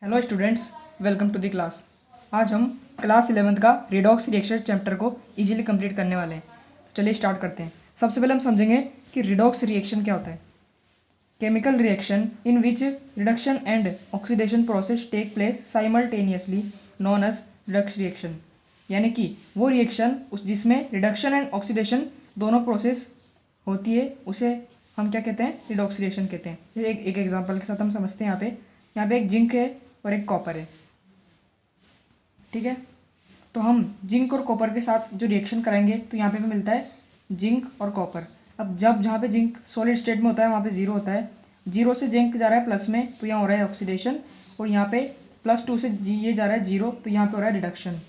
Hello students, welcome to the class. आज हम class 11th का रिडॉक्स रिएक्शन चैप्टर को इजीली कंप्लीट करने वाले हैं। तो चलिए स्टार्ट करते हैं। सबसे पहले हम समझेंगे कि रिडॉक्स रिएक्शन क्या होता है। Chemical reaction in which reduction and oxidation process take place simultaneously known as redox reaction, यानी कि वो रिएक्शन जिसमें रिडक्शन एंड ऑक्सीडेशन दोनों प्रोसेस होती है उसे हम क्या कहते हैं, रिडॉक्स रिएक्शन कहते हैं। जैसे एक एग्जांपल के साथ हम समझते हैं। यहाँ पे एक जिंक है और एक कॉपर है, ठीक है। तो हम जिंक और कॉपर के साथ जो रिएक्शन कराएंगे तो यहाँ पे हमें मिलता है जिंक और कॉपर। अब जब जहाँ पे जिंक सॉलिड स्टेट में होता है वहाँ पे जीरो होता है, जीरो से जिंक जा रहा है प्लस में तो यहाँ हो रहा है ऑक्सीडेशन, और यहाँ पे +2 से ये जा रहा है जीरो तो यहाँ पे हो रहा है रिडक्शन।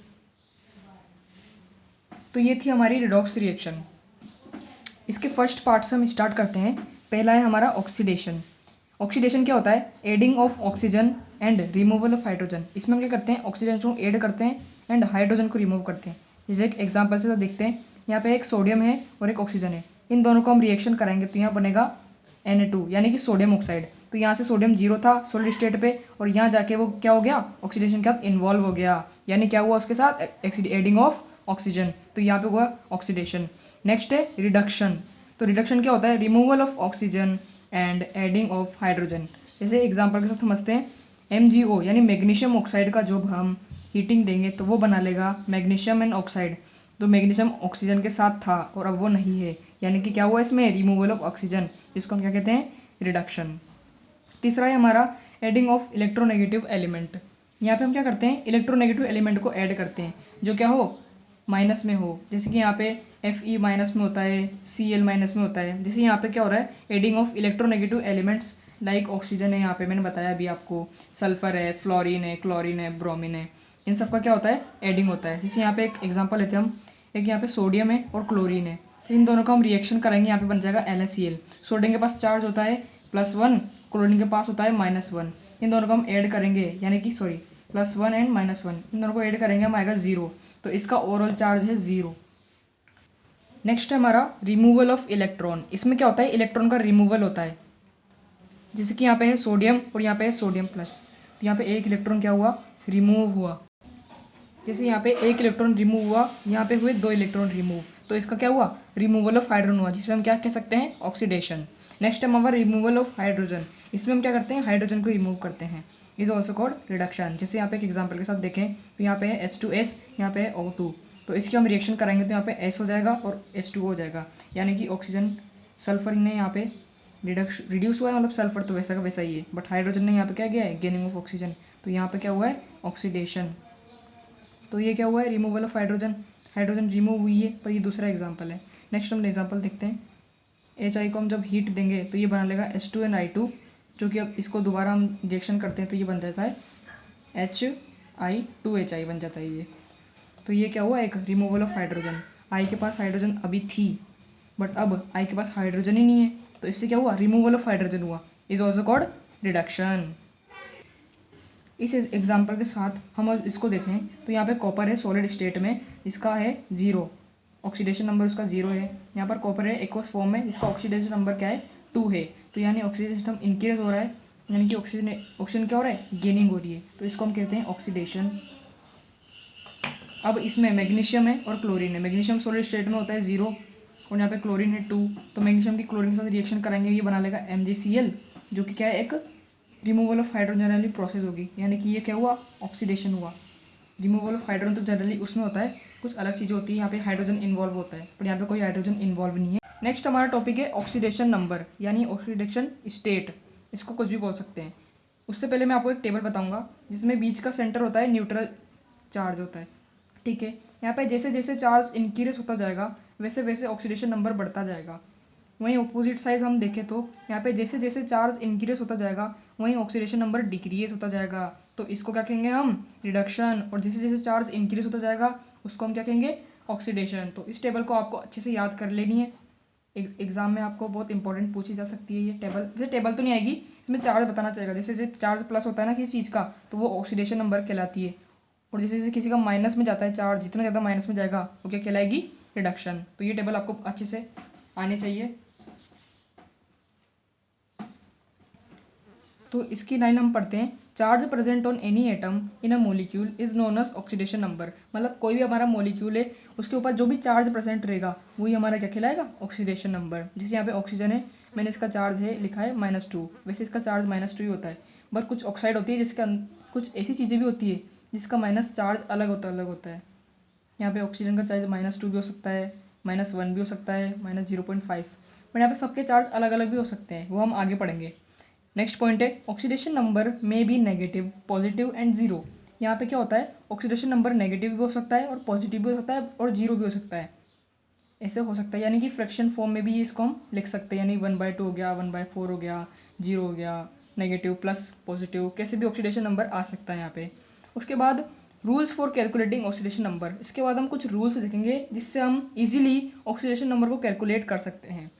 तो ये थी हमारी रिडॉक्स रिएक्शन। इसके फर्स्ट पार्ट से हम स्टार्ट करते हैं। पहला है हमारा ऑक्सीडेशन। ऑक्सीडेशन क्या होता है? Adding of oxygen and removal of hydrogen. इसमें हम क्या करते हैं, ऑक्सीजन को ऐड करते हैं एंड हाइड्रोजन को रिमूव करते हैं। जैसे एक एग्जांपल से तो देखते हैं, यहाँ पे एक सोडियम है और एक ऑक्सीजन है, इन दोनों को हम रिएक्शन कराएंगे तो यहाँ बनेगा Na2 यानी कि सोडियम ऑक्साइड। तो यहाँ से सोडियम जीरो था सॉलिड स्टेट पे और यहाँ जाके वो क्या हो गया, ऑक्सीडेशन के साथ इन्वॉल्व हो गया, यानी क्या हुआ उसके साथ एडिंग ऑफ ऑक्सीजन, तो यहाँ पे हुआ ऑक्सीडेशन। नेक्स्ट है रिडक्शन। तो रिडक्शन क्या होता है? Removal of oxygen and adding of hydrogen. जैसे एग्जांपल के साथ समझते हैं, MgO यानी मैग्नीशियम ऑक्साइड का जब हम हीटिंग देंगे तो वो बना लेगा मैग्नीशियम एंड ऑक्साइड। तो मैग्नीशियम ऑक्सीजन के साथ था और अब वो नहीं है, यानी कि क्या हुआ इसमें, रिमूवल ऑफ ऑक्सीजन, जिसको हम क्या कहते हैं, रिडक्शन। तीसरा है हमारा एडिंग ऑफ इलेक्ट्रोनेगेटिव एलिमेंट। यहाँ पे हम क्या करते हैं, इलेक्ट्रोनेगेटिव एलिमेंट को ऐड करते हैं जो क्या हो, माइनस में हो। जैसे कि यहाँ पे Fe माइनस में होता है, Cl माइनस में होता है। जैसे यहाँ पे क्या हो रहा है, adding of electronegative elements like oxygen है, यहाँ पे मैंने बताया अभी आपको, सल्फर है, फ्लोरीन है, क्लोरीन है, ब्रोमीन है, इन सब का क्या होता है, एडिंग होता है। जैसे यहाँ पे एक एग्जाम्पल लेते हैं हम, एक यहाँ पे सोडियम है और क्लोरीन है, तो इन दोनों का हम रिएक्शन करेंगे, यहाँ पे बन जाएगा LaCl। सोडियम के पास चार्ज होता है +1, क्लोरीन के पास होता है -1। इन दोनों को हम ऐड करेंगे, यानी कि सॉरी +1 एंड -1, इन दोनों को ऐड करेंगे हम आएगा 0, तो इसका ओवरऑल चार्ज है 0। नेक्स्ट है हमारा रिमूवल ऑफ इलेक्ट्रॉन। इसमें क्या होता है, इलेक्ट्रॉन का रिमूवल होता है। जैसे कि यहाँ पे है सोडियम और यहाँ पे है सोडियम प्लस, तो यहाँ पे एक इलेक्ट्रॉन क्या हुआ, रिमूव हुआ। जैसे यहाँ पे एक इलेक्ट्रॉन रिमूव हुआ, यहाँ पे हुए 2 इलेक्ट्रॉन रिमूव, तो इसका क्या हुआ, रिमूवल ऑफ हाइड्रोजन हुआ, जिसे हम क्या कह सकते हैं, ऑक्सीडेशन। नेक्स्ट टाइम हमारा रिमूवल ऑफ हाइड्रोजन। इसमें हम क्या करते हैं, हाइड्रोजन को रिमूव करते हैं, इज ऑल्सो कॉल्ड रिडक्शन। जैसे यहाँ पे एक एग्जाम्पल के साथ देखें तो यहाँ पे है H2S, यहाँ पे है O2, तो इसकी हम रिएक्शन कराएंगे तो यहाँ पे S हो जाएगा और H2O हो जाएगा, यानी कि ऑक्सीजन सल्फर ने यहाँ पे रिड्यूस हुआ है, मतलब सल्फर तो वैसा का वैसा ही है, बट हाइड्रोजन ने यहाँ पे क्या किया है, गेनिंग ऑफ ऑक्सीजन, तो यहाँ पे क्या हुआ है, ऑक्सीडेशन। तो ये क्या हुआ है, removal of hydrogen, hydrogen remove हुई है, पर ये दूसरा एग्जाम्पल है। नेक्स्ट हम एग्जाम्पल देखते हैं, HI को हम जब हीट देंगे तो ये बना लेगा H2NI2, जो कि अब इसको दोबारा हम रिएक्शन करते हैं तो ये बन जाता है HI2HI बन जाता है ये। तो ये क्या हुआ, एक रिमूवल ऑफ हाइड्रोजन। आई के पास हाइड्रोजन अभी थी, बट अब आई के पास हाइड्रोजन ही नहीं है, तो इससे क्या हुआ, रिमूवल ऑफ हाइड्रोजन हुआ, इज ऑल्सो कॉल्ड रिडक्शन। इस एग्जाम्पल के साथ हम इसको देखें तो यहाँ पे कॉपर है सॉलिड स्टेट में, इसका है 0, ऑक्सीडेशन नंबर उसका 0 है। यहाँ पर कॉपर है एक्वस फॉर्म में, इसका ऑक्सीडेशन नंबर क्या है, 2 है, तो यानी ऑक्सीजन सिस्टम इंक्रीज हो रहा है, यानी कि ऑक्सीजन क्या हो रहा है, गेनिंग हो रही है, तो इसको हम कहते हैं ऑक्सीडेशन। अब इसमें मैग्नीशियम है और क्लोरीन है। मैग्नीशियम सॉलिड स्टेट में होता है 0 और यहाँ पे क्लोरीन है 2, तो मैग्नीशियम की क्लोरीन के साथ रिएक्शन करेंगे, ये बना लेगा MgCl, जो कि क्या है, एक रिमूवल ऑफ हाइड्रोजन वाली प्रोसेस होगी, यानी कि ये क्या हुआ, ऑक्सीडेशन हुआ। रिमूवल ऑफ हाइड्रोजन तो जनरली उसमें होता है, कुछ अलग चीज़ें होती है, यहाँ पे हाइड्रोजन इन्वॉल्व होता है, पर यहाँ पे कोई हाइड्रोजन इन्वॉल्व नहीं है। नेक्स्ट हमारा टॉपिक है ऑक्सीडेशन नंबर, यानी ऑक्सीडेशन स्टेट, इसको कुछ भी बोल सकते हैं। उससे पहले मैं आपको एक टेबल बताऊंगा जिसमें बीच का सेंटर होता है न्यूट्रल चार्ज होता है, ठीक है। यहाँ पे जैसे जैसे चार्ज इंक्रीज होता जाएगा वैसे वैसे ऑक्सीडेशन नंबर बढ़ता जाएगा। वहीं अपोजिट साइड हम देखें तो यहाँ पे जैसे जैसे चार्ज इंक्रीज होता जाएगा वहीं ऑक्सीडेशन नंबर डिक्रीज होता जाएगा, तो इसको क्या कहेंगे हम, रिडक्शन। और जैसे जैसे चार्ज इंक्रीज होता जाएगा उसको हम क्या कहेंगे, ऑक्सीडेशन। तो इस टेबल को आपको अच्छे से याद कर लेनी है, एग्जाम में आपको बहुत इंपॉर्टेंट पूछी जा सकती है ये टेबल। वैसे टेबल तो नहीं आएगी, इसमें चार्ज बताना चाहेगा, जैसे जैसे चार्ज प्लस होता है ना किसी चीज़ का तो वो ऑक्सीडेशन नंबर कहलाती है, और जैसे जैसे किसी का माइनस में जाता है चार्ज, जितना ज़्यादा माइनस में जाएगा वो क्या कहलाएगी, रिडक्शन। तो ये टेबल आपको अच्छे से आनी चाहिए। तो इसकी लाइन हम पढ़ते हैं, charge present on any atom in a molecule is known as oxidation number. मतलब कोई भी हमारा मोलिक्यूल है उसके ऊपर जो भी चार्ज प्रेजेंट रहेगा वही हमारा क्या कहलाएगा, ऑक्सीडेशन नंबर। जैसे यहाँ पे ऑक्सीजन है, मैंने इसका चार्ज है लिखा है -2, वैसे इसका चार्ज -2 ही होता है। बट कुछ ऑक्साइड होती है जिसका कुछ ऐसी चीज़ें भी होती है जिसका माइनस चार्ज अलग होता है। यहाँ पे ऑक्सीजन का चार्ज -2 भी हो सकता है, -1 भी हो सकता है, -0.5। बट यहाँ पे सबके चार्ज अलग अलग भी हो सकते हैं, वो हम आगे पढ़ेंगे। नेक्स्ट पॉइंट है, ऑक्सीडेशन नंबर में be negative, positive and zero. यहाँ पे क्या होता है, ऑक्सीडेशन नंबर नेगेटिव भी हो सकता है और पॉजिटिव भी हो सकता है और जीरो भी हो सकता है। ऐसे हो सकता है, यानी कि फ्रैक्शन फॉर्म में भी इसको हम लिख सकते हैं, यानी 1/2 हो गया, 1/4 हो गया, जीरो हो गया, नेगेटिव प्लस पॉजिटिव, कैसे भी ऑक्सीडेशन नंबर आ सकता है यहाँ पे। उसके बाद rules for calculating oxidation number. इसके बाद हम कुछ रूल्स देखेंगे जिससे हम इजीली ऑक्सीडेशन नंबर को कैलकुलेट कर सकते हैं।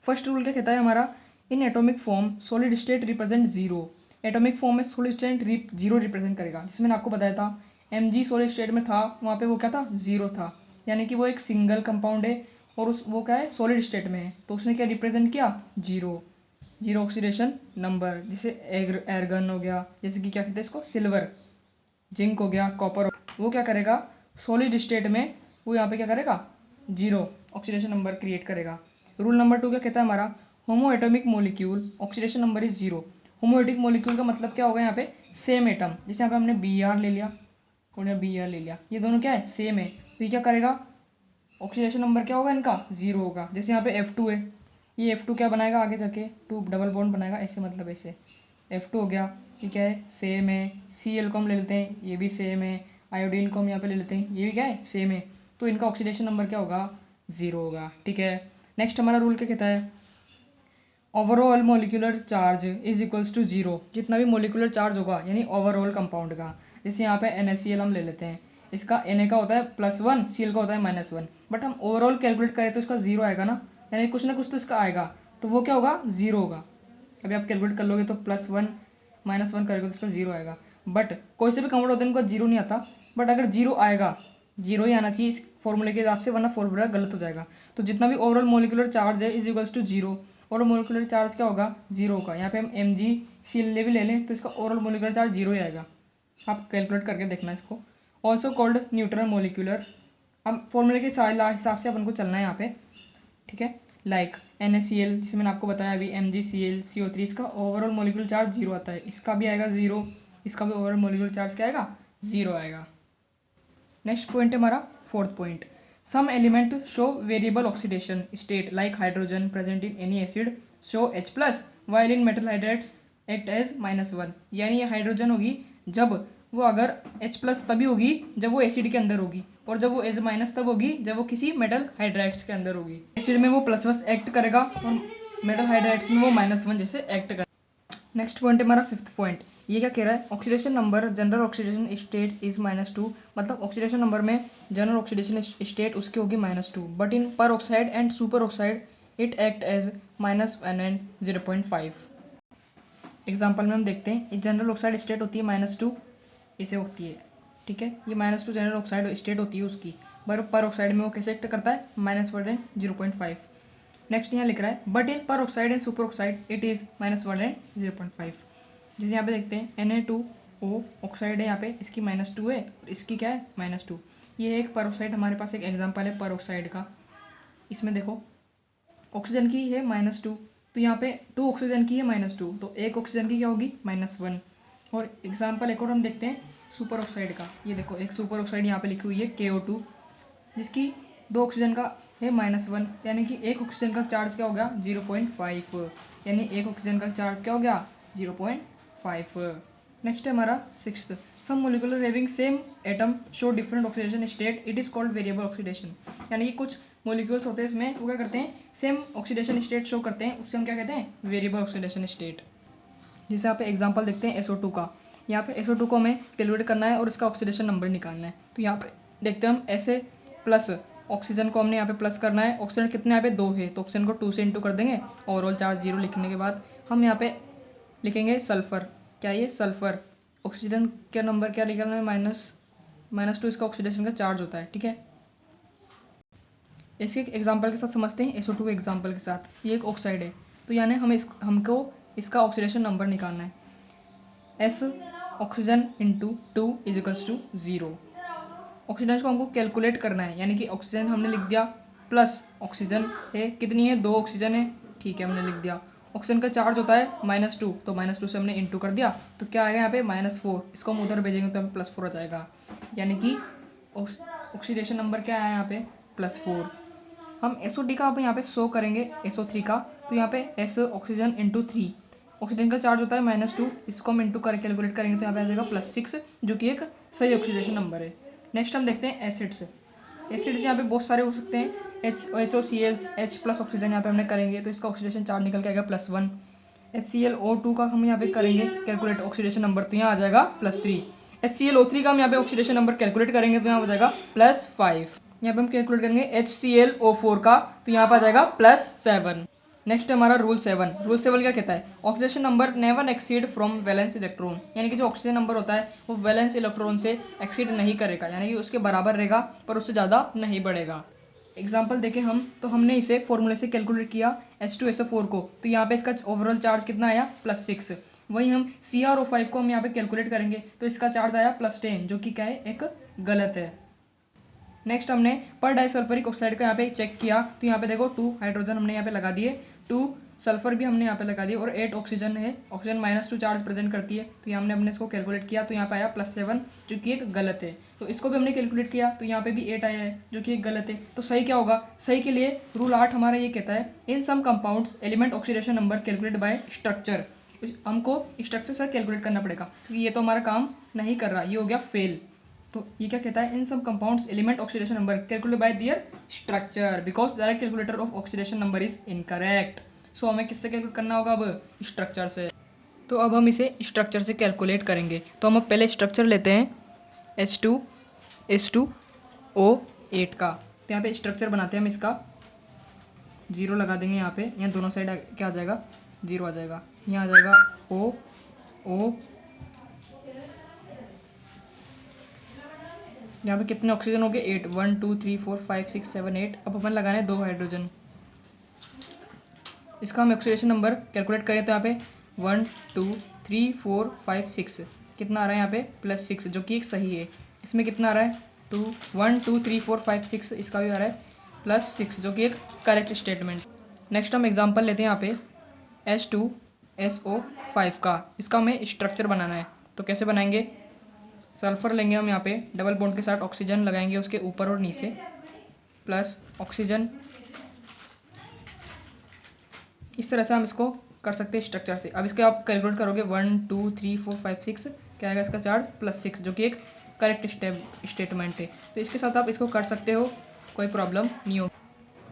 फर्स्ट रूल क्या कहता है हमारा, in atomic form solid state represent zero. Atomic form में सॉलिड स्टेट जीरो रिप्रेजेंट करेगा। जिसमें मैंने आपको बताया था Mg सॉलिड स्टेट में था, वहाँ पे वो क्या था, जीरो था, यानी कि वो एक सिंगल कंपाउंड है और उस वो क्या है, सॉलिड स्टेट में है, तो उसने क्या रिप्रेजेंट किया, जीरो। Zero oxidation number. जैसे एर्गन हो गया, जैसे कि क्या कहते हैं इसको, सिल्वर, जिंक हो गया, कॉपर, वो क्या करेगा, सॉलिड स्टेट में वो यहाँ पे क्या करेगा, जीरो ऑक्सीडेशन नंबर क्रिएट करेगा। रूल नंबर 2 क्या कहता है हमारा, होमो atomic molecule oxidation number is zero. Homo atomic molecule का मतलब क्या होगा यहाँ पे, सेम एटम। जैसे यहाँ पे हमने Br ले लिया और यहाँ Br ले लिया, ये दोनों क्या है, सेम है, तो ये क्या करेगा, ऑक्सीडेशन नंबर क्या होगा इनका, जीरो होगा। जैसे यहाँ पे F2 है, ये F2 क्या बनाएगा आगे जाके, 2 डबल बॉन्ड बनाएगा, ऐसे मतलब ऐसे F2 हो गया, ये क्या है, सेम है। Cl को हम ले लेते हैं, ये भी सेम है। आयोडीन को हम यहाँ पे ले लेते हैं, ये भी क्या है, सेम है। तो इनका ऑक्सीडेशन नंबर क्या होगा, जीरो होगा। ठीक है, नेक्स्ट हमारा रूल क्या कहता है, overall molecular charge is equals to zero. जितना भी मोलिकुलर चार्ज होगा यानी ओवरऑल कंपाउंड का, जैसे यहाँ पे NaCl हम ले लेते हैं, इसका Na का होता है +1, Cl का होता है -1, बट हम ओवरऑल कैलकुलेट करें तो इसका जीरो आएगा ना, यानी कुछ ना कुछ तो इसका आएगा, तो वो क्या होगा, जीरो होगा। अभी आप कैलकुलेट कर लोगे तो +1 -1 करोगे तो इसका जीरो आएगा। बट कोई से भी कंपाउंड होता है उनका जीरो नहीं आता, बट अगर जीरो आएगा, जीरो ही आना चाहिए इस फॉर्मूले के हिसाब से, वरना फॉर्मूला गलत हो जाएगा। तो जितना भी ओवरऑल मोलिकुलर चार्ज है is equals to zero. Overall molecular charge क्या होगा, जीरो होगा। यहाँ पे हम Mg Cl भी ले लें तो इसका ओवरऑल मोलिकुलर चार्ज जीरो ही आएगा। आप कैलकुलेट करके देखना इसको। Also called neutral molecular. अब फॉर्मूले के हिसाब से अपन को चलना है यहाँ पे, ठीक है। लाइक NaCl, जिसे मैंने आपको बताया अभी, MgCl CO3, इसका ओवरऑल मोलिकुलर चार्ज जीरो आता है, इसका भी आएगा जीरो, इसका भी ओवरऑल मोलिकुलर चार्ज क्या आएगा, जीरो आएगा। नेक्स्ट पॉइंट है हमारा fourth point, some element show variable oxidation state like hydrogen present in any acid show H+, while in metal hydrides act as -1। यानी ये हाइड्रोजन होगी जब वो अगर H+ तभी होगी जब वो एसिड के अंदर होगी, और जब वो एज माइनस तब होगी जब वो किसी मेटल हाइड्राइड्स के अंदर होगी। एसिड में वो +1 एक्ट करेगा और मेटल हाइड्राइड्स में वो -1 जैसे एक्ट करेगा। नेक्स्ट पॉइंट है हमारा फिफ्थ पॉइंट, ये क्या कह रहा है, oxidation number general oxidation state is -2। मतलब ऑक्सीडेशन नंबर में जनरल ऑक्सीडेशन स्टेट उसकी होगी -2, but in peroxide and super oxide it act as -1 and 0.5। Example में हम देखते हैं, जनरल ऑक्साइड स्टेट होती है -2, इसे होती है, ठीक है, ये -2 जनरल ऑक्साइड स्टेट होती है उसकी, पर ऑक्साइड में वो कैसे एक्ट करता है, -1 एंड 0.5। नेक्स्ट यहाँ लिख रहा है, but in peroxide and super oxide it is -1 and 0.5। जैसे यहाँ पे देखते हैं Na2O ऑक्साइड है, यहाँ पे इसकी -2 है और इसकी क्या है, -2। ये एक पर ऑक्साइड, हमारे पास एक एग्जांपल है पर ऑक्साइड का। इसमें देखो ऑक्सीजन की है -2, तो यहाँ पे 2 ऑक्सीजन की है -2, तो एक ऑक्सीजन की क्या होगी, -1। और एग्जाम्पल एक और हम देखते हैं सुपर ऑक्साइड का। ये देखो एक सुपर ऑक्साइड यहाँ पे लिखी हुई है KO2, जिसकी 2 ऑक्सीजन का है -1, यानी कि एक ऑक्सीजन का चार्ज क्या हो गया, 0.5, यानी एक ऑक्सीजन का चार्ज क्या हो गया, 0.5। नेक्स्ट है हमारा sixth, some molecular having same atom show different oxidation state it is called variable oxidation. यानी कि कुछ मोलिक्यूल्स होते हैं इसमें, वो क्या करते हैं, सेम ऑक्सीडेशन स्टेट शो करते हैं, उससे हम क्या कहते हैं, वेरिएबल ऑक्सीडेशन स्टेट। जैसे यहाँ पे एग्जांपल देखते हैं SO2 का। यहाँ पे SO2 को हमें कैलकुलेट करना है और इसका ऑक्सीडेशन नंबर निकालना है। तो यहाँ पे देखते हैं हम ऐसे प्लस ऑक्सीजन को हमने यहाँ पे प्लस करना है, ऑक्सीजन कितने यहाँ पे 2 है, तो ऑक्सीजन को 2 से इंटू कर देंगे। ओवरऑल चार्ज 0 लिखने के बाद हम यहाँ पे लिखेंगे सल्फर, क्या ये सल्फर, ऑक्सीजन का नंबर क्या निकालना है, -2 इसका ऑक्सीडेशन का चार्ज होता है, ठीक है। इसके एग्जाम्पल के साथ समझते हैं, SO2 एग्जाम्पल के साथ। ये एक ऑक्साइड है, तो यानी हमको इसका ऑक्सीडेशन नंबर निकालना है। S oxygen into 2 is equals to 0। Oxidation को हमको कैलकुलेट करना है, यानी कि ऑक्सीजन हमने लिख दिया प्लस ऑक्सीजन है, कितनी है 2 ऑक्सीजन है, ठीक है हमने लिख दिया। ऑक्सीजन का चार्ज होता है -2, तो -2 से हमने इंटू कर दिया, तो क्या आएगा यहाँ पे -4। इसको हम उधर भेजेंगे तो हमें +4 आ जाएगा, यानी कि ऑक्सीडेशन नंबर क्या आया यहाँ पे +4। हम SO3 का यहाँ पे शो करेंगे, SO3 का, तो यहाँ पे S ऑक्सीजन इंटू 3, ऑक्सीजन का चार्ज होता है -2, इसको हम इंटू कर कैलकुलेट करेंगे तो यहाँ पे आ जाएगा +6, जो कि एक सही ऑक्सीडेशन नंबर है। नेक्स्ट हम देखते हैं एसिड्स। एसिड्स यहाँ पे बहुत सारे हो सकते हैं, HOCl, H प्लस ऑक्सीजन यहाँ पे हमने करेंगे तो इसका ऑक्सीडेशन चार्ज निकल के आएगा +1। HClO2 का हम यहाँ पे करेंगे कैलकुलेट ऑक्सीडेशन नंबर, तो यहाँ आ जाएगा +3। HClO3 का हम यहाँ पे ऑक्सीडेशन नंबर कैलकुलेट करेंगे तो यहाँ हो जाएगा +5। यहाँ पे हम कैलकुलेट करेंगे HClO4 का, तो यहाँ पर आ जाएगा +7। नेक्स्ट हमारा रूल 7। रूल 7 क्या कहता है, oxidation number never exceed from valence electron, यानी कि जो ऑक्सीजन नंबर होता है वो वैलेंस इलेक्ट्रॉन से एक्सीड नहीं करेगा, यानी कि उसके बराबर रहेगा पर उससे ज़्यादा नहीं बढ़ेगा। एग्जाम्पल देखें हम, तो हमने इसे फॉर्मूले से कैलकुलेट किया H2SO4 को, तो यहाँ पे इसका ओवरऑल चार्ज कितना आया +6। वहीं हम CrO5 को हम यहाँ पे कैलकुलेट करेंगे तो इसका चार्ज आया +10, जो कि क्या है एक गलत है। नेक्स्ट हमने पर डाइसल्फरिक ऑक्साइड का यहाँ पे चेक किया, तो यहाँ पे देखो 2 हाइड्रोजन हमने यहाँ पे लगा दिए, 2 सल्फर भी हमने यहाँ पे लगा दिए और 8 ऑक्सीजन है। ऑक्सीजन -2 चार्ज प्रेजेंट करती है, तो यहाँ हमने इसको कैलकुलेट किया तो यहाँ पे आया +7, जो कि एक गलत है। तो इसको भी हमने कैलकुलेट किया तो यहाँ पे भी 8 आया है, जो कि एक गलत है। तो सही क्या होगा, सही के लिए रूल 8 हमारा ये कहता है, in some compounds element oxidation number calculate by structure. हमको स्ट्रक्चर से कैलकुलेट करना पड़ेगा, क्योंकि ये तो हमारा काम नहीं कर रहा, ये हो गया फेल। तो ये क्या कहता है, in some compounds element oxidation number calculate by their structure because direct calculator of oxidation number is incorrect. So हमें किससे कैलकुलेट करना होगा, अब स्ट्रक्चर से। तो अब हम इसे स्ट्रक्चर से कैलकुलेट करेंगे, तो हम अब पहले स्ट्रक्चर लेते हैं H2S2O8 का। तो यहाँ पे स्ट्रक्चर बनाते हैं हम, इसका 0 लगा देंगे यहाँ पे, यहाँ दोनों साइड क्या आ जाएगा 0 आ जाएगा, यहाँ आ जाएगा O यहाँ पे कितने ऑक्सीजन हो गए 8, 1 2 3 4 5 6 7 8। अब अपन लगाने 2 हाइड्रोजन, इसका हम ऑक्सीडेशन नंबर कैलकुलेट करें तो यहाँ पे 1 2 3 4 5 6 कितना आ रहा है यहाँ पे +6, जो कि एक सही है। इसमें कितना आ रहा है 1 2 3 4 5 6, इसका भी आ रहा है +6, जो कि एक करेक्ट स्टेटमेंट। नेक्स्ट हम एग्जांपल लेते हैं यहाँ पे H2SO5 का, इसका हमें स्ट्रक्चर बनाना है। तो कैसे बनाएंगे, सल्फर लेंगे हम यहाँ पे, डबल बॉन्ड के साथ ऑक्सीजन लगाएंगे उसके ऊपर और नीचे, प्लस ऑक्सीजन। इस तरह से हम इसको कर सकते हैं स्ट्रक्चर से। अब इसके आप कैलकुलेट करोगे 1 2 3 4 5 6, क्या आएगा इसका चार्ज +6, जो कि एक करेक्ट स्टेटमेंट है। तो इसके साथ आप इसको कर सकते हो, कोई प्रॉब्लम नहीं हो।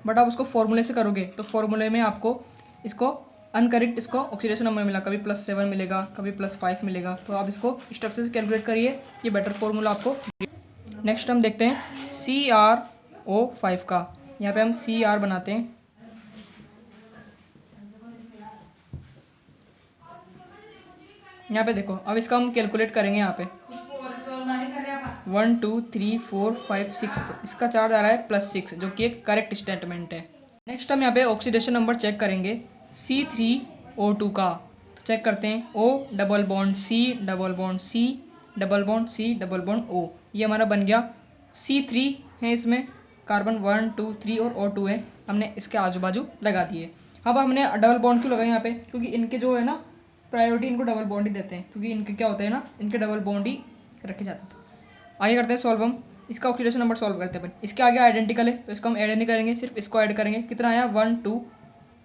बट आप उसको फॉर्मूले से करोगे तो फॉर्मूले में आपको इसको अनकरेक्ट इसको ऑक्सीडेशन नंबर मिला, कभी +7 मिलेगा, कभी +5 मिलेगा। तो आप इसको स्ट्रक्चर से कैलकुलेट करिए, ये बेटर फॉर्मूला आपको। नेक्स्ट हम देखते हैं CrO5 का, यहाँ पे हम Cr बनाते हैं। यहाँ पे देखो, अब इसका हम कैलकुलेट करेंगे यहाँ पे 1 2 3 4 5 6, तो इसका चार्ज आ रहा है +6, जो कि एक करेक्ट स्टेटमेंट है। नेक्स्ट हम यहाँ पे ऑक्सीडेशन नंबर चेक करेंगे C3O2 का। तो चेक करते हैं, O double bond C double bond C double bond C double bond O, ये हमारा बन गया। C3 है, इसमें कार्बन 1 2 3 और O2 है, हमने इसके आजू बाजू लगा दिए। अब हमने डबल बॉन्ड क्यों लगाए यहाँ पे, क्योंकि इनके जो है ना प्रायोरिटी इनको डबल बॉन्ड ही देते हैं, क्योंकि इनके क्या होता है ना, इनके डबल बॉन्ड ही रखे जाते हैं। आगे करते हैं सॉल्व हम, इसका ऑक्सीडेशन नंबर सॉल्व करते हैं अपन। इसके आगे आइडेंटिकल है तो इसको हम ऐड नहीं करेंगे, सिर्फ इसको ऐड करेंगे। कितना आया 1 2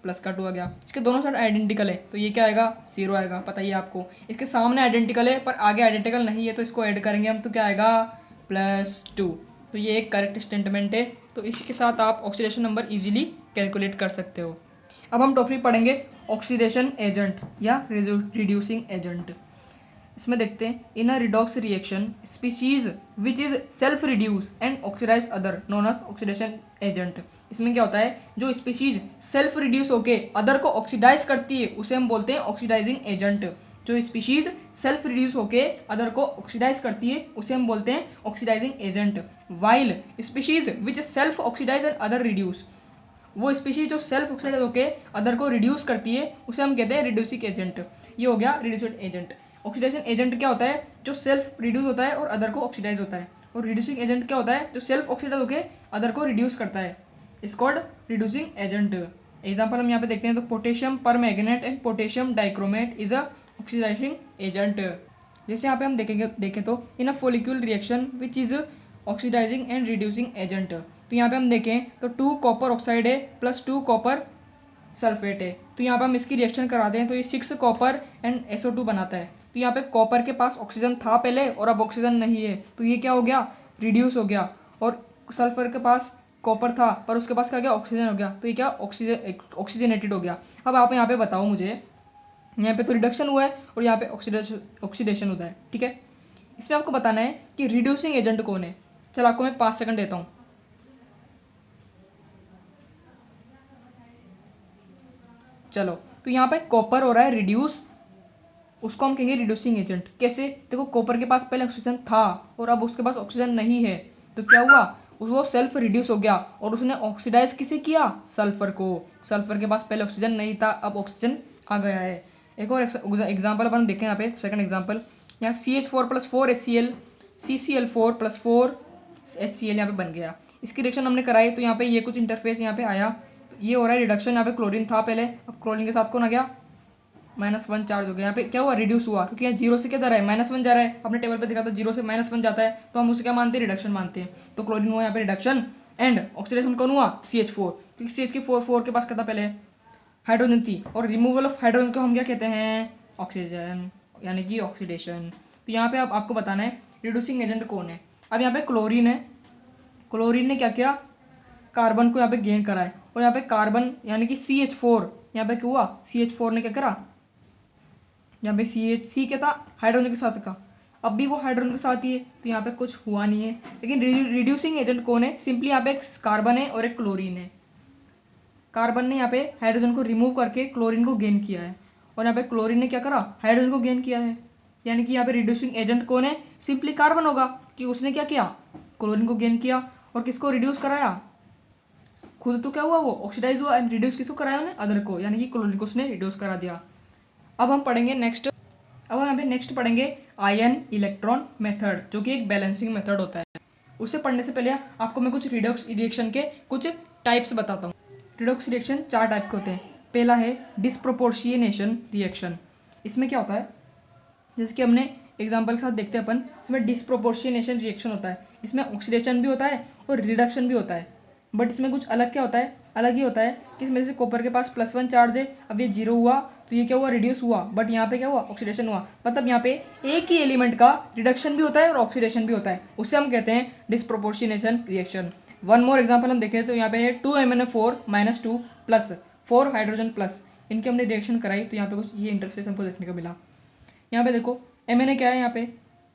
प्लस का 2 आ गया। इसके दोनों साइड आइडेंटिकल है तो ये क्या आएगा 0 आएगा, पता ही है आपको। इसके सामने आइडेंटिकल है पर आगे आइडेंटिकल नहीं है, तो इसको ऐड करेंगे हम, तो क्या आएगा +2। तो ये एक करेक्ट स्टेटमेंट है। तो इसी के साथ आप ऑक्सीडेशन नंबर इजीली कैलकुलेट कर सकते हो। अब हम टॉपिक पढ़ेंगे ऑक्सीडेशन एजेंट या रिड्यूसिंग एजेंट। इसमें देखते हैं, in a redox reaction species which is self reduce and oxidize other known as oxidation agent. इसमें क्या होता है, जो स्पीशीज सेल्फ रिड्यूस होके अदर को ऑक्सीडाइज करती है उसे हम बोलते हैं ऑक्सीडाइजिंग एजेंट। जो स्पीशीज सेल्फ रिड्यूस होके अदर को ऑक्सीडाइज करती है उसे हम बोलते हैं oxidizing agent. While species which self oxidize and other reduce, वो स्पीशीज जो सेल्फ ऑक्सीडाइज होके अदर को रिड्यूस करती है उसे हम कहते हैं रिड्यूसिंग एजेंट। ये हो गया रिड्यूसिंग एजेंट। ऑक्सीडेशन एजेंट क्या होता है? जो सेल्फ रिड्यूस होता है और अदर को ऑक्सीडाइज होता है। और रिड्यूसिंग एजेंट क्या होता है? जो सेल्फ ऑक्सीडाइज होकर अदर को रिड्यूस करता है। Is called reducing agent. Example हम यहाँ पे देखते हैं तो potassium permanganate and potassium dichromate is a oxidizing agent. जैसे यहाँ पे हम देखें तो in a follicle reaction which is oxidizing and reducing agent. तो यहाँ पे हम देखें तो 2 कॉपर ऑक्साइड है प्लस 2 कॉपर सल्फेट है। तो यहाँ पे हम इसकी रिएक्शन कराते हैं तो ये 6 कॉपर एंड SO2 बनाता है। तो यहाँ पे कॉपर के पास ऑक्सीजन था पहले और अब ऑक्सीजन नहीं है, तो ये क्या हो गया? रिड्यूस हो गया। और सल्फर के पास कॉपर था पर उसके पास क्या गया? ऑक्सीजन हो गया, तो ये क्या? ऑक्सीजनेटेड हो गया। अब आप यहाँ पे बताओ मुझे, यहाँ पे तो रिडक्शन हुआ है और यहाँ पे ऑक्सीडेशन होता है, ठीक है। इसमें आपको बताना है कि रिड्यूसिंग एजेंट कौन है। चलो आपको मैं 5 सेकंड देता हूँ। चलो, तो यहाँ पे कॉपर हो रहा है रिड्यूस, उसको हम कहेंगे रिड्यूसिंग एजेंट। कैसे? देखो, कॉपर के पास पहले ऑक्सीजन था और अब उसके पास ऑक्सीजन नहीं है, तो क्या हुआ? वो सेल्फ रिड्यूस हो गया और उसने ऑक्सीडाइज किसे किया? सल्फर को। सल्फर के पास पहले ऑक्सीजन नहीं था, अब ऑक्सीजन आ गया है। एक और एग्जाम्पल अपन देखें यहाँ पे, सेकंड एग्जाम्पल, यहाँ CH4+4 HCl CCl4+4 HCl यहाँ पे बन गया। इसकी रिएक्शन हमने कराई तो यहाँ पे ये कुछ इंटरफेस यहाँ पे आया, तो ये हो रहा है रिडक्शन। यहाँ पे क्लोरीन था पहले, अब क्लोरीन के साथ कौन आ गया? -1 चार्ज हो गया। यहाँ पे क्या हुआ? रिड्यूस हुआ, क्योंकि यहाँ 0 से क्या जा रहा है? -1 जा रहा है। अपने टेबल पे दिखा था 0 से -1 जाता है, तो हम उसे क्या मानते हैं? रिडक्शन मानते हैं। तो क्लोरीन हुआ यहाँ पे रिडक्शन एंड ऑक्सीडेशन कौन हुआ? CH4, क्योंकि CH4 के पास क्या था पहले? हाइड्रोजन थी, और रिमूवल ऑफ हाइड्रोजन को हम क्या कहते हैं? ऑक्सीजन, यानी कि ऑक्सीडेशन। तो यहाँ पे आपको बताना है रिड्यूसिंग एजेंट कौन है। अब यहाँ पे क्लोरीन है, क्लोरीन ने क्या किया? कार्बन को यहाँ पे गेन करा है, और यहाँ पे कार्बन यानी कि CH4 यहाँ पे क्या हुआ? CH4 ने क्या करा? यहाँ पे CH क्या था? हाइड्रोजन के साथ का, अब भी वो हाइड्रोजन के साथ ही है, तो यहाँ पे कुछ हुआ नहीं है। लेकिन रिड्यूसिंग एजेंट कौन है? सिंपली यहाँ पे एक कार्बन है और एक क्लोरीन है। कार्बन ने यहाँ पे हाइड्रोजन को रिमूव करके क्लोरीन को गेन किया है, और यहाँ पे क्लोरीन ने क्या करा? हाइड्रोजन को गेन किया है। यानी कि यहाँ पे रिड्यूसिंग एजेंट कौन है? सिंपली कार्बन होगा, कि उसने क्या किया? क्लोरीन को गेन किया और किसको रिड्यूस कराया? खुद तो क्या हुआ? वो ऑक्सीडाइज हुआ एंड रिड्यूस किसको कराया? उन्हें अदर को, यानी कि क्लोरीन को उसने रिड्यूस करा दिया। अब हम पढ़ेंगे नेक्स्ट, अब हम यहाँ पे नेक्स्ट पढ़ेंगे आयन इलेक्ट्रॉन मेथड, जो कि एक बैलेंसिंग मेथड होता है। उसे पढ़ने से पहले आपको मैं कुछ रिडॉक्स रिएक्शन के कुछ टाइप्स बताता हूँ। रिडॉक्स रिएक्शन 4 टाइप के होते हैं। पहला है डिस्प्रोपोर्शिएशन रिएक्शन। इसमें क्या होता है? जैसे कि हमने एग्जाम्पल के साथ देखते हैं अपन, इसमें डिस्प्रोपोर्शिएशन रिएक्शन होता है। इसमें ऑक्सीडेशन भी होता है और रिडक्शन भी होता है, बट इसमें कुछ अलग क्या होता है? अलग ही होता है कि इसमें से कॉपर के पास +1 चार्ज है, अब ये 0 हुआ तो ये क्या हुआ? रिड्यूस हुआ, बट यहाँ पे क्या हुआ? ऑक्सीडेशन हुआ। मतलब यहाँ पे एक ही एलिमेंट का रिडक्शन भी होता है और ऑक्सीडेशन भी होता है, उसे हम कहते हैं डिस्प्रोपोर्शिएशन रिएक्शन। वन मोर एग्जाम्पल हम देखें तो यहाँ पे है 2MnO4 -2 प्लस 4 हाइड्रोजन प्लस, इनकी हमने रिएक्शन कराई तो यहाँ पे कुछ ये इंटरफेस हमको देखने को मिला। यहाँ पे देखो Mn क्या है? यहाँ पे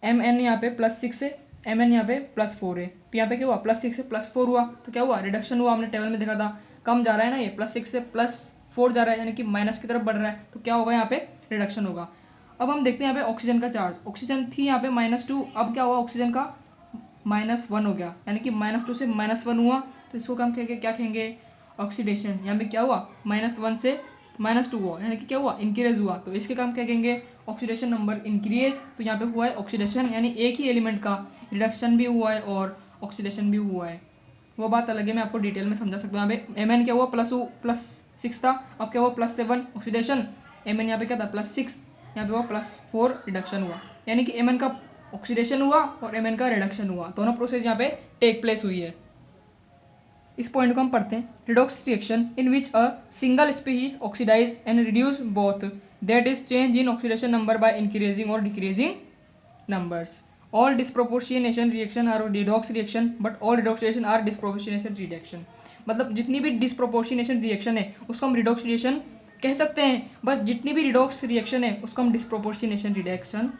Mn यहाँ पे +6 है, Mn यहाँ पे +4 है, तो यहाँ पे क्या हुआ? +6 से +4 हुआ, तो क्या हुआ? रिडक्शन हुआ। हमने टेबल में देखा था, कम जा रहा है ना, ये +6 से +4 जा रहा है, यानी कि माइनस की तरफ बढ़ रहा है, तो क्या होगा? यहाँ पे रिडक्शन होगा। अब हम देखते हैं यहाँ पे ऑक्सीजन का चार्ज। ऑक्सीजन थी यहाँ पे -2, अब क्या हुआ? ऑक्सीजन का -1 हो गया, यानी कि -2 से -1 हुआ, तो इसको हम कहेंगे, क्या कहेंगे? ऑक्सीडेशन। यहाँ पे क्या हुआ? -1 से -2 हुआ, यानी कि क्या हुआ? इंक्रीज हुआ, तो इसके काम क्या कहेंगे? Oxidation number increase. तो यहाँ पे हुआ है ऑक्सीडेशन, यानी एक ही एलिमेंट का रिडक्शन भी हुआ है और ऑक्सीडेशन भी हुआ है। वो बात अलग है, मैं आपको डिटेल में समझा सकता हूँ। यहाँ पे Mn क्या हुआ? +6 था, अब क्या हुआ? +7 ऑक्सीडेशन। Mn यहाँ पे क्या था? +6, यहाँ पे हुआ +4 रिडक्शन हुआ, यानी कि Mn का ऑक्सीडेशन हुआ और Mn का रिडक्शन हुआ, दोनों प्रोसेस यहाँ पे टेक प्लेस हुई है। इस पॉइंट को हम पढ़ते हैं। Redox reaction in which a single species oxidize and reduce both, that is change in oxidation number by increasing और decreasing numbers. All disproportionation reaction are redox reaction, but all redox reaction are disproportionation reaction. मतलब जितनी भी डिस्प्रोपोर्शिएशन reaction है उसको हम redox reaction कह सकते हैं, बट जितनी भी रिडॉक्स रिएक्शन है उसको हम डिस्प्रोपोर्शिएशन रिएक्शन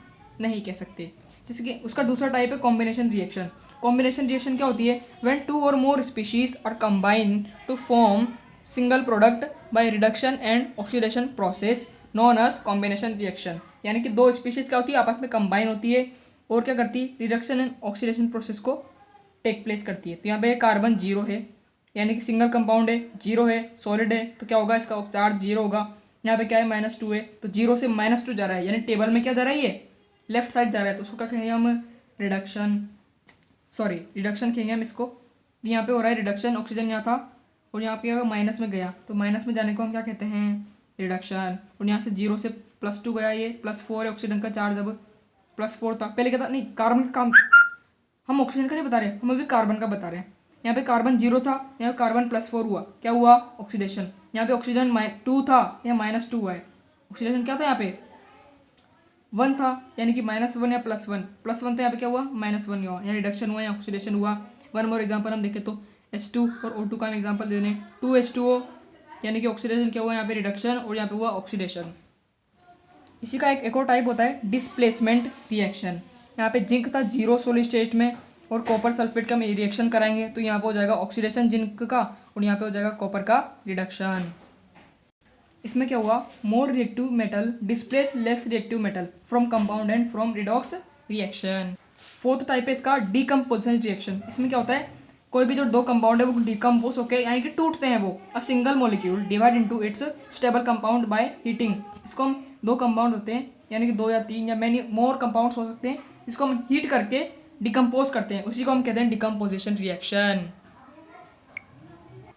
नहीं कह सकते। जैसे कि उसका दूसरा टाइप है कॉम्बिनेशन रिएक्शन। कॉम्बिनेशन रिएक्शन क्या होती है? व्हेन 2 और more species are combine to form single product by reduction and oxidation process known as combination reaction. यानी कि 2 स्पीशीज क्या होती है? आपस में कंबाइन होती है और क्या करती है? रिडक्शन एंड ऑक्सीडेशन प्रोसेस को टेक प्लेस करती है। तो यहाँ पे कार्बन 0 है, यानी कि सिंगल कंपाउंड है, 0 है, सॉलिड है, तो क्या होगा? इसका चार्ज 0 होगा। यहाँ पे क्या है -2 है, तो 0 से -2 जा रहा है, यानी टेबल में क्या जा रहा है, ये लेफ्ट साइड जा रहा है, तो उसको क्या कहेंगे हम, रिडक्शन कहेंगे हम इसको। यहाँ पे हो रहा है रिडक्शन, ऑक्सीजन यहाँ था और यहाँ पे अगर माइनस में गया तो माइनस में जाने को हम क्या कहते हैं, रिडक्शन। और यहाँ से 0 से +2 गया, ये +4 है ऑक्सीजन का चार्ज, अब +4 था, पहले क्या था, नहीं कार्बन का काम, हम ऑक्सीजन का नहीं बता रहे, हम अभी कार्बन का बता रहे हैं। यहाँ पे कार्बन 0 था, यहाँ कार्बन +4 हुआ, क्या हुआ, ऑक्सीडेशन। यहाँ पे ऑक्सीजन 2 था, यहाँ -2 हुआ है, ऑक्सीडेशन क्या था, यहाँ पे 1 था, यानी कि -1 या +1 था, यहाँ पे क्या हुआ, -1 हुआ, यहाँ रिडक्शन हुआ, यहाँ ऑक्सीडेशन हुआ। वन मोर एग्जाम्पल हम देखें तो H2 और O2 का हम एग्जाम्पल दे दें, 2H2O, यानी कि ऑक्सीडेशन क्या हुआ, यहाँ पे रिडक्शन और यहाँ पे हुआ ऑक्सीडेशन। इसी का एक और टाइप होता है डिस्प्लेसमेंट रिएक्शन। यहाँ पे जिंक था 0 सोलिड स्टेट में और कॉपर सल्फेट का हम रिएक्शन कराएंगे तो यहाँ पे हो जाएगा ऑक्सीडेशन जिंक का और यहाँ पे हो जाएगा कॉपर का रिडक्शन। इसमें क्या हुआ, more reactive metal displace less reactive metal from compound and from redox reaction. Fourth type है इसका डीकम्पोजिशन रिएक्शन। इसमें क्या होता है, कोई भी जो दो कंपाउंड है वो डिकम्पोज होकर यानी कि टूटते हैं, वो a single molecule divide into its stable compound by heating. इसको हम दो कंपाउंड होते हैं यानी कि 2 या 3 या मैनी मोर कंपाउंड्स हो सकते हैं, इसको हम हीट करके डिकम्पोज करते हैं, उसी को हम कहते हैं डिकम्पोजिशन रिएक्शन।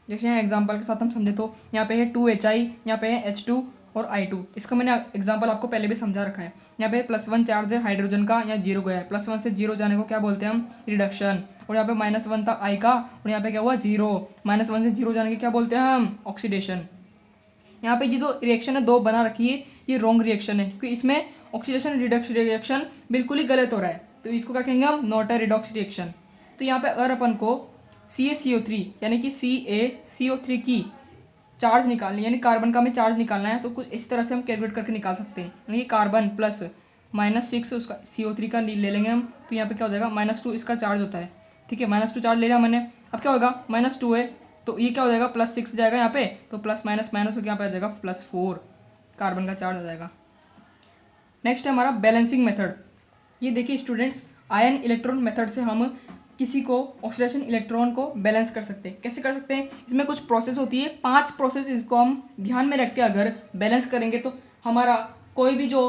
जैसे यहाँ एग्जांपल के साथ हम समझे तो यहाँ पे है 2HI, यहाँ पे है H2 और I2। इसका मैंने एग्जांपल आपको पहले भी समझा रखा है। यहाँ पे +1 चार्ज है हाइड्रोजन का, यहाँ 0 गया है, +1 से 0 जाने को क्या बोलते हैं हम, रिडक्शन। और यहाँ पे -1 था I का और यहाँ पे क्या हुआ 0, -1 से 0 जाने के क्या बोलते हैं हम, ऑक्सीडेशन। यहाँ पे ये जो रिएक्शन है दो बना रखी है, ये रॉन्ग रिएक्शन है क्योंकि इसमें ऑक्सीडेशन रिडक्शन रिएक्शन बिल्कुल ही गलत हो रहा है, तो इसको क्या कहेंगे हम, नॉट अ रिडॉक्स रिएक्शन। तो यहाँ पे अगर अपन को CaCO3 यानी कि CaCO3 की चार्ज निकालनी, यानी कार्बन का हमें चार्ज निकालना है, तो कुछ इस तरह से हम कैलकुलेट करके निकाल सकते हैं, यानी कि कार्बन प्लस -6 उसका CO3 का ले लेंगे हम, तो यहाँ पे क्या हो जाएगा, -2 इसका चार्ज होता है, ठीक है, -2 चार्ज ले लिया मैंने। अब क्या होगा, -2 है तो ये क्या हो जाएगा, +6 जाएगा यहाँ पे, तो प्लस माइनस माइनस होकर यहाँ पे आ जाएगा +4 कार्बन का चार्ज आ जाएगा। नेक्स्ट है हमारा बैलेंसिंग मेथड। ये देखिए स्टूडेंट्स, आयन इलेक्ट्रॉन मेथड से हम किसी को ऑक्सीडेशन इलेक्ट्रॉन को बैलेंस कर सकते हैं। कैसे कर सकते हैं, इसमें कुछ प्रोसेस होती है, 5 प्रोसेस, इसको हम ध्यान में रख के अगर बैलेंस करेंगे तो हमारा कोई भी जो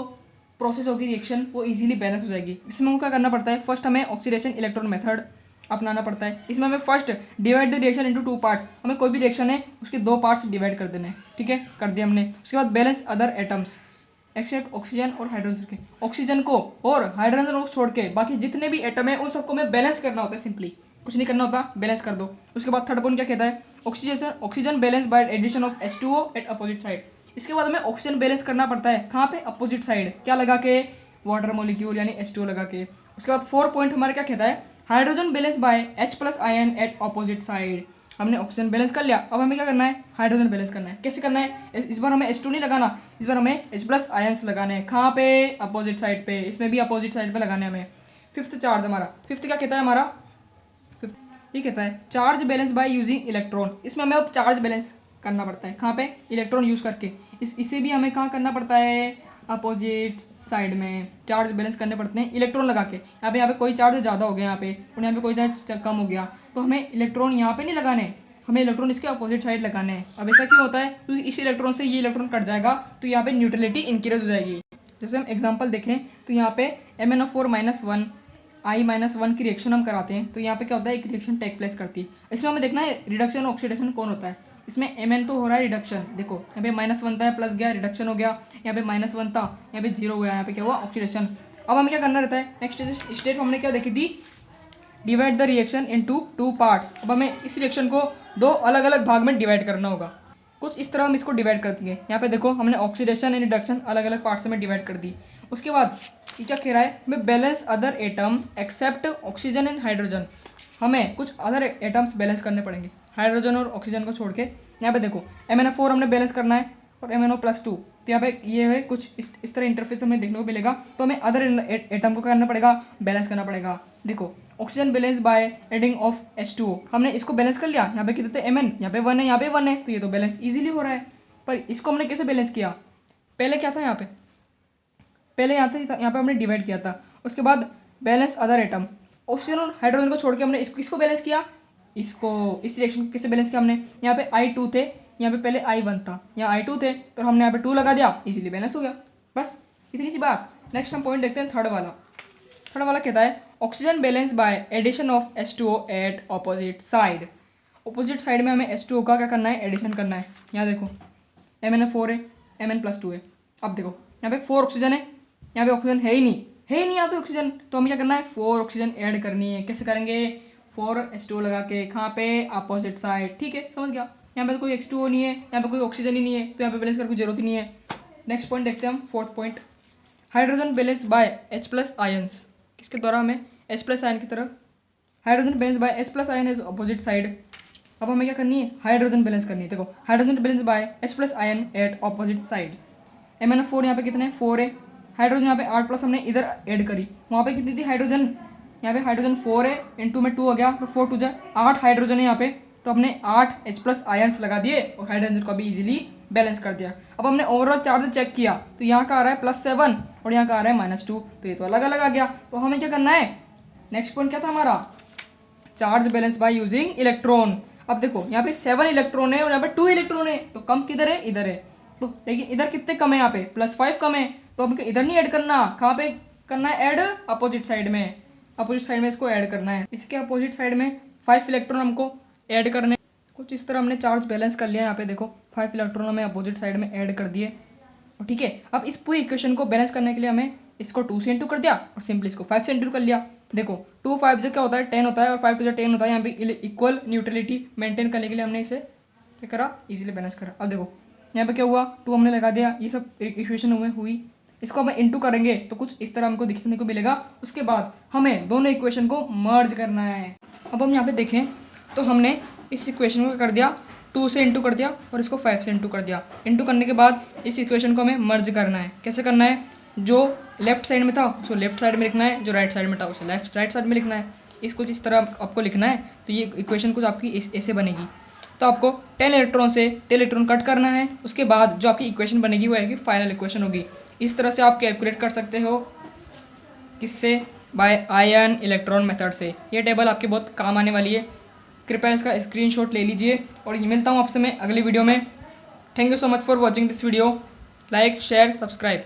प्रोसेस होगी रिएक्शन वो इजीली बैलेंस हो जाएगी। इसमें हमको क्या करना पड़ता है, फर्स्ट हमें ऑक्सीडेशन इलेक्ट्रॉन मेथड अपनाना पड़ता है। इसमें हमें first divide the reaction into 2 parts, हमें कोई भी रिएक्शन है उसके 2 पार्ट्स डिवाइड कर देने हैं, ठीक है, कर दिया हमने। उसके बाद balance other atoms except oxygen और हाइड्रोजन के, ऑक्सीजन को और हाइड्रोजन को छोड़ के बाकी जितने भी एटम है उन सबको हमें बैलेंस करना होता है, सिंपली कुछ नहीं करना होता, बैलेंस कर दो। उसके बाद थर्ड पॉइंट क्या कहता है, oxygen balance by addition of H2O at opposite side. इसके बाद हमें ऑक्सीजन बैलेंस करना पड़ता है, कहाँ पे, अपोजिट साइड, क्या लगा के, वाटर मॉलिक्यूल यानी H2O लगा के। उसके बाद 4 पॉइंट हमारा क्या कहता है, hydrogen balance by H+ ion at opposite side. हमने ऑक्सीजन बैलेंस कर लिया, अब हमें क्या करना है, हाइड्रोजन बैलेंस करना है। कैसे करना है, इस बार हमें H2 नहीं लगाना, इस बार हमें H+ आयंस लगाने हैं, कहाँ पे, अपोजिट साइड पे, इसमें भी अपोजिट साइड पे लगाने हैं हमें। फिफ्थ चार्ज हमारा, फिफ्थ क्या कहता है हमारा, ये कहता है charge balance by using electron. इसमें हमें अब चार्ज बैलेंस करना पड़ता है, कहाँ पे, इलेक्ट्रॉन यूज करके। इसे भी हमें कहाँ करना पड़ता है, अपोजिट साइड में चार्ज बैलेंस करने पड़ते हैं इलेक्ट्रॉन लगा के। यहाँ पे कोई चार्ज ज़्यादा हो गया यहाँ पे और यहाँ पे कोई चार्ज कम हो गया, तो हमें इलेक्ट्रॉन यहाँ पे नहीं लगाने, हमें इलेक्ट्रॉन इसके अपोजिट साइड लगाने हैं। अब ऐसा क्यों होता है, क्योंकि इस इलेक्ट्रॉन से ये इलेक्ट्रॉन कट जाएगा तो यहाँ पे न्यूट्रलिटी इंक्रीज हो जाएगी। जैसे हम एग्जांपल देखें तो यहाँ पे MnO4-1 I-1 की रिएक्शन हम कराते हैं, तो यहाँ पे क्या होता है, एक रिएक्शन टेक प्लेस करती है। इसमें हमें देखना है रिडक्शन ऑक्सीडेशन कौन होता है। इसमें Mn तो हो रहा है रिडक्शन, देखो यहाँ पे -1 था, प्लस गया, रिडक्शन हो गया, यहाँ पे -1 था, यहाँ पे 0 गया, यहाँ पे क्या हुआ, ऑक्सीडेशन। अब हमें क्या करना रहता है, नेक्स्ट स्टेप हमने क्या देखी थी, divide the reaction into 2 parts. अब हमें इस रिएक्शन को 2 अलग अलग भाग में डिवाइड करना होगा, कुछ इस तरह हम इसको डिवाइड कर देंगे। यहाँ पे देखो हमने ऑक्सीडेशन एंड रिडक्शन अलग अलग पार्ट्स में डिवाइड कर दी। उसके बाद ये क्या कह रहा है, हमें balance other atom except oxygen and hydrogen, हमें कुछ अदर एटम्स बैलेंस करने पड़ेंगे हाइड्रोजन और ऑक्सीजन को छोड़ के। यहाँ पे देखो MnO4 हमने बैलेंस करना है और MnO+2, तो यहाँ पे ये है कुछ इस तरह इंटरफेस हमें देखने को मिलेगा, तो हमें अदर एटम को करना पड़ेगा, बैलेंस करना पड़ेगा। देखो oxygen balance by adding of H2O, हमने इसको बैलेंस कर लिया, यहाँ पे कितने थे Mn, यहाँ पे 1 है, यहाँ पे 1 है, तो ये तो बैलेंस इजीली हो रहा है। पर इसको हमने कैसे बैलेंस किया, पहले क्या था यहाँ पे, पहले यहाँ पे हमने डिवाइड किया था। उसके बाद बैलेंस अदर एटम, ऑक्सीजन और हाइड्रोजन को छोड़ के हमने इसको बैलेंस किया, इसको इस रिएक्शन को कैसे बैलेंस किया हमने, यहाँ पे I2 थे, यहाँ पे पहले I1 था, यहाँ I2 थे, तो हमने यहाँ पे 2 लगा दिया, इजीली बैलेंस हो गया। बस इतनी सी बात। नेक्स्ट हम पॉइंट देखते हैं थर्ड वाला। थर्ड वाला कहता है oxygen balance by addition of H2O at opposite side. Opposite side में हमें H2O का क्या करना है, एडिशन करना है। यहाँ देखो MnO4 है, Mn+2 है। अब देखो यहाँ पे 4 ऑक्सीजन है, यहाँ पे ऑक्सीजन है ही नहीं यहाँ तो ऑक्सीजन, तो हमें क्या करना है 4 ऑक्सीजन ऐड करनी है। कैसे करेंगे, 4 H2O लगा के, कहाँ पे, अपोजिट साइड। ठीक है, समझ गया। यहाँ पे तो कोई H2O नहीं है, यहाँ पे कोई ऑक्सीजन ही नहीं है, तो यहाँ पे बैलेंस करने की जरूरत ही नहीं है। नेक्स्ट पॉइंट देखते हैं हम, fourth point, hydrogen balance by H+ ions. किसके द्वारा, हमें H+ आयन की तरह। Hydrogen balance by H+ ion is opposite side. अब हमें क्या करनी है, हाइड्रोजन बैलेंस करनी है। देखो hydrogen balance by H+ ion at opposite side. MnO4 यहाँ पे कितने, 4 है। हाइड्रोजन यहाँ पे 8+ हमने इधर ऐड करी, वहाँ पे कितनी थी हाइड्रोजन, यहाँ पे हाइड्रोजन 4 है, इनटू में 2 हो गया, तो 4 2 जा 8 हाइड्रोजन है यहाँ पे, तो हमने 8 H+ आयंस लगा दिए और हाइड्रोजन को भी इजीली बैलेंस कर दिया। अब हमने ओवरऑल चार्ज चेक किया, तो यहाँ का आ रहा है +7 और यहाँ का आ रहा है -2, तो ये तो अलग अलग आ गया। तो हमें क्या करना है, नेक्स्ट पॉइंट क्या था हमारा, charge balance by using electron. अब देखो यहाँ पे 7 इलेक्ट्रॉन है और यहाँ पे 2 इलेक्ट्रॉन है, तो कम किधर है, इधर है। तो लेकिन इधर कितने कम है, यहाँ पे +5 कम है, तो हमको इधर नहीं ऐड करना, कहाँ पे करना है ऐड, अपोजिट साइड में। अपोजिट साइड में इसको ऐड करना है, इसके अपोजिट साइड में 5 इलेक्ट्रॉन हमको ऐड करने। कुछ इस तरह हमने चार्ज बैलेंस कर लिया। यहाँ पे देखो 5 इलेक्ट्रॉन हमें अपोजिट साइड में ऐड कर दिए। ठीक है, अब इस पूरी इक्वेशन को बैलेंस करने के लिए हमें इसको 2 से इंटू कर दिया और सिंपली इसको 5 से इंटू कर लिया। देखो 2 5 जो क्या होता है 10 होता है और 5 2 10 होता है। यहाँ पे इक्वल न्यूट्रलिटी मेंटेन करने के लिए हमने इसे क्या करा, इजीली बैलेंस करा। अब देखो यहाँ पे क्या हुआ, 2 हमने लगा दिया, ये सब इक्वेशन हुई। इसको हम इंटू करेंगे तो कुछ इस तरह हमको दिखने को मिलेगा। उसके बाद हमें दोनों इक्वेशन को मर्ज करना है। अब हम यहाँ पे देखें तो हमने इस इक्वेशन को कर दिया, 2 से इंटू कर दिया और इसको 5 से इंटू कर दिया। इंटू करने के बाद इस इक्वेशन को हमें मर्ज करना है। कैसे करना है, जो लेफ्ट साइड में था उसको लेफ्ट साइड में लिखना है, जो राइट साइड में था उसे राइट साइड में लिखना है। इसको इस तरह आपको लिखना है, तो ये इक्वेशन कुछ आपकी ऐसे बनेगी। तो आपको 10 इलेक्ट्रॉन से 10 इलेक्ट्रॉन कट करना है, उसके बाद जो आपकी इक्वेशन बनेगी वो आएगी फाइनल इक्वेशन होगी। इस तरह से आप कैलकुलेट कर सकते हो, किससे, बाय आयन इलेक्ट्रॉन मेथड से। ये टेबल आपके बहुत काम आने वाली है, कृपया इसका स्क्रीनशॉट ले लीजिए। और ये मिलता हूँ आपसे मैं अगली वीडियो में। Thank you so much for watching this video. Like share subscribe.